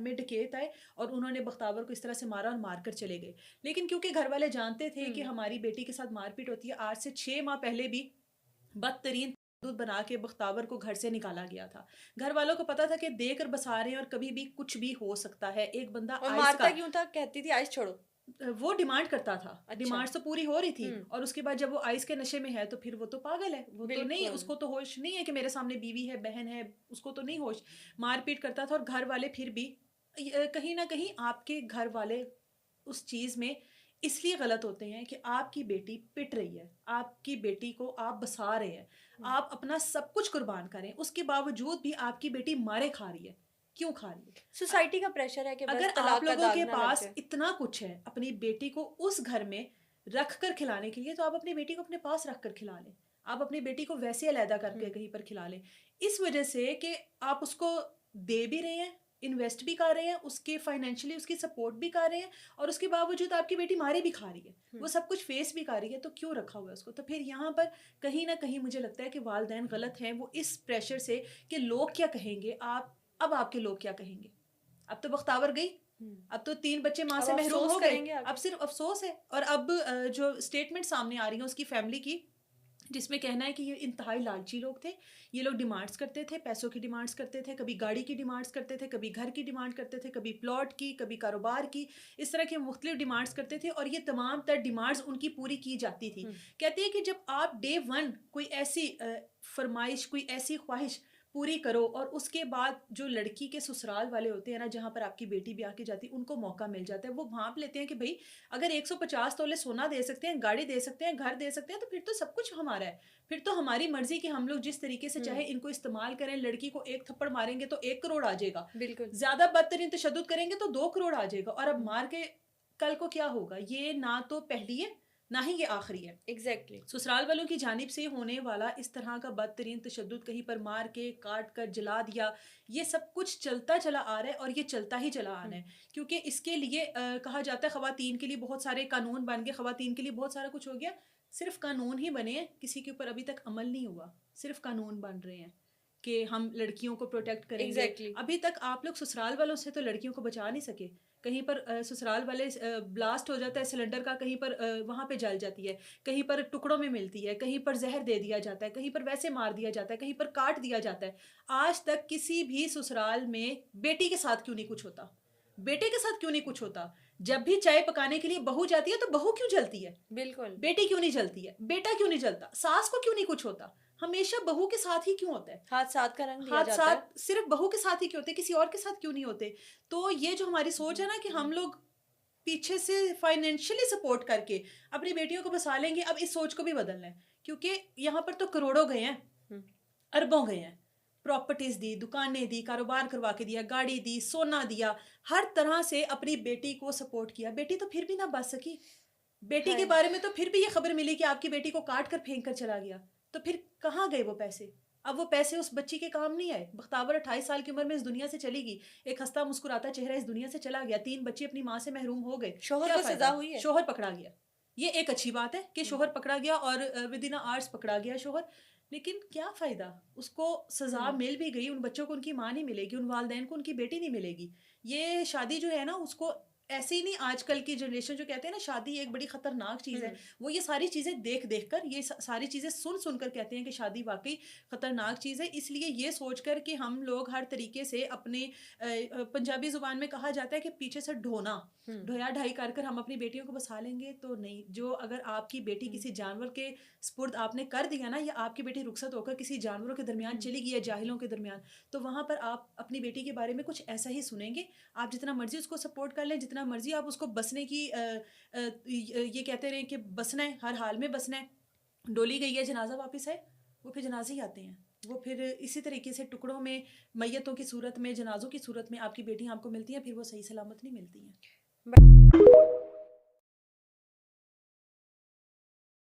में डकैत आए और उन्होंने बख्तावर को इस तरह से मारा और मार कर चले गए। लेकिन क्योंकि घर वाले जानते थे कि हमारी बेटी के साथ मारपीट होती है, आज से 6 माह पहले भी बदतरीन दूध बना के बख्तावर को घर से निकाला गया था। घर वालों को पता था कि देकर बसा रहे हैं और कभी भी कुछ भी हो सकता है। एक बंदा और आइस मारता का क्यों था? कहती थी आइस छोड़ो। वो डिमांड करता था, अच्छा। डिमांड तो पूरी हो रही थी और उसके बाद जब वो आइस के नशे में है तो फिर वो तो पागल है, वो तो नहीं, बिल्कुल। उसको तो होश नहीं है कि मेरे सामने बीवी है, बहन है, उसको तो नहीं होश। मारपीट करता था और घर वाले फिर भी कहीं ना कहीं आपके घर वाले उस चीज में इसलिए गलत होते हैं कि आपकी बेटी पिट रही है, आपकी बेटी को आप बसा रहे हैं, आप अपना सब कुछ कुर्बान करें, उसके बावजूद भी आपकी बेटी मारे खा रही है। क्यों खा रही है? सोसाइटी का प्रेशर है कि अगर बस आप तलाक का लोगों दाग के ना लग पास जाए। इतना कुछ है अपनी बेटी को उस घर में रख कर खिलाने के लिए, तो आप अपनी बेटी को अपने पास रख कर खिला लें। आप अपनी बेटी को वैसे अलहदा करके कहीं पर खिला लें। इस वजह से कि आप उसको दे भी रहे हैं, इन्वेस्ट भी कर रहे हैं, उसके फाइनेंशियली उसकी सपोर्ट भी कर रहे हैं और उसके बावजूद आपकी बेटी मारे भी खा रही है, वो सब कुछ फेस भी कर रही है, तो क्यों रखा हुआ है उसको? तो फिर यहाँ पर कहीं ना कहीं मुझे लगता है कि वालिदैन गलत हैं, वो इस प्रेशर से कि लोग क्या कहेंगे, आप अब आपके लोग क्या कहेंगे। अब तो बख्तावर गई, अब तो 3 बच्चे माँ अब से महरूम अफसोस हो गए, करेंगे अब आगे। सिर्फ अफसोस है। और अब जो स्टेटमेंट सामने आ रही है उसकी फैमिली की, जिसमें कहना है कि ये इंतहाई लालची लोग थे, ये लोग डिमांड्स करते थे, पैसों की डिमांड्स करते थे, कभी गाड़ी की डिमांड्स करते थे, कभी घर की डिमांड करते थे, कभी प्लॉट की, कभी कारोबार की, इस तरह की मुख्तलिफ डिमांड्स करते थे और ये तमाम तर डिमांड्स उनकी पूरी की जाती थी। कहते हैं कि जब आप डे वन कोई ऐसी फरमाइश, कोई ऐसी ख्वाहिश पूरी करो और उसके बाद जो लड़की के ससुराल वाले होते हैं ना, जहाँ पर आपकी बेटी ब्याह की जाती है, उनको मौका मिल जाता है, वो भांप लेते हैं कि भाई अगर 150 तोले सोना दे सकते हैं, गाड़ी दे सकते हैं, घर दे सकते हैं, तो फिर तो सब कुछ हमारा है, फिर तो हमारी मर्जी कि हम लोग जिस तरीके से चाहे इनको इस्तेमाल करें। लड़की को एक थप्पड़ मारेंगे तो 1 करोड़ आ जाएगा, बिल्कुल। ज्यादा बदतरीन तशद्दुद करेंगे तो 2 करोड़ आ जाएगा, और अब मार के कल को क्या होगा? ये ना तो पहली है ना ही ये आखिरी है। एग्जैक्टली। ससुराल वालों की जानिब से होने वाला इस तरह का बदतरीन तशद्दुद, कहीं पर मार के काट कर जला दिया, ये सब कुछ चलता चला आ रहा है और ये चलता ही चला आना है। क्योंकि इसके लिए कहा जाता है खवातीन के लिए बहुत सारे कानून बन गए, खवातीन के लिए बहुत सारा कुछ हो गया, सिर्फ कानून ही बने हैं, किसी के ऊपर अभी तक अमल नहीं हुआ, सिर्फ कानून बन रहे हैं कि हम लड़कियों को प्रोटेक्ट करेंगे। एग्जैक्टली। अभी तक आप लोग ससुराल वालों से तो लड़कियों को बचा नहीं सके। कहीं पर ससुराल वाले ब्लास्ट हो जाता है सिलेंडर का, कहीं पर वहाँ पे जल जाती है, कहीं पर टुकड़ों में मिलती है, कहीं पर जहर दे दिया जाता है, कहीं पर वैसे मार दिया जाता है, कहीं पर काट दिया जाता है। आज तक किसी भी ससुराल में बेटी के साथ क्यों नहीं कुछ होता? बेटे के साथ क्यों नहीं कुछ होता? जब भी चाय पकाने के लिए बहू जाती है तो बहू क्यों जलती है? बिल्कुल। बेटी क्यों नहीं जलती है? बेटा क्यों नहीं जलता? सास को क्यों नहीं कुछ होता? हमेशा बहू के साथ ही क्यों होता है? हाथ साथ का रंग दिया जाता है। हादसात सिर्फ बहू के साथ ही क्यों होते, किसी और के साथ क्यों नहीं होते? तो ये जो हमारी सोच है ना कि हम लोग पीछे से फाइनेंशियली सपोर्ट करके अपनी बेटियों को बसा लेंगे, अब इस सोच को भी बदलना है। क्योंकि यहाँ पर तो करोड़ों गए हैं, अरबों गए हैं, प्रॉपर्टीज दी, दुकानें दी, कारोबार करवा के दिया, गाड़ी दी, सोना दिया, हर तरह से अपनी बेटी को सपोर्ट किया। बेटी तो फिर भी ना बच सकी। बेटी के बारे में तो फिर भी ये खबर मिली कि आपकी बेटी को काट कर फेंक कर चला गया, तो फिर कहाँ गए वो पैसे? अब वो पैसे उस बच्ची के काम नहीं आए। बख्तावर 28 साल की उम्र में इस दुनिया से चली गई, एक हंसता मुस्कुराता चेहरा इस दुनिया से चला गया, 3 बच्चे अपनी माँ से महरूम हो गए, शोहर क्या को फायदा? सजा हुई है। शोहर पकड़ा गया, ये एक अच्छी बात है कि शोहर पकड़ा गया और विद इन आवर्स पकड़ा गया शोहर, लेकिन क्या फायदा? उसको सजा मिल भी गई, उन बच्चों को उनकी माँ नहीं मिलेगी, उन वालदैन को उनकी बेटी नहीं मिलेगी। ये शादी जो है ना, उसको ऐसे ही नहीं, आजकल की जनरेशन जो कहते हैं ना शादी एक बड़ी खतरनाक चीज है, वो ये सारी चीजें देख देख कर, ये सारी चीजें सुन सुन कर कहते हैं कि शादी वाकई खतरनाक चीज है। इसलिए ये सोच कर कि हम लोग हर तरीके से अपने पंजाबी जुबान में कहा जाता है कि पीछे से ढोना, ढोया ढाई कर कर हम अपनी बेटियों को बसा लेंगे, तो नहीं। जो अगर आपकी बेटी किसी जानवर के स्पुर्द आपने कर दिया ना, या आपकी बेटी रुखसत होकर किसी जानवरों के दरमियान चली गई है, जाहिलों के दरमियान, तो वहां पर आप अपनी बेटी के बारे में कुछ ऐसा ही सुनेंगे। आप जितना मर्जी उसको सपोर्ट कर लें, जितना मर्जी आप उसको बसने की ये कहते रहे कि बसना है, हर हाल में बसना है, डोली गई है जनाजा वापस है, वो फिर जनाजे ही आते हैं, वो फिर इसी तरीके से टुकड़ों में, मैयतों की सूरत में, जनाजों की सूरत में आपकी बेटियां आपको मिलती हैं, फिर वो सही सलामत नहीं मिलती हैं।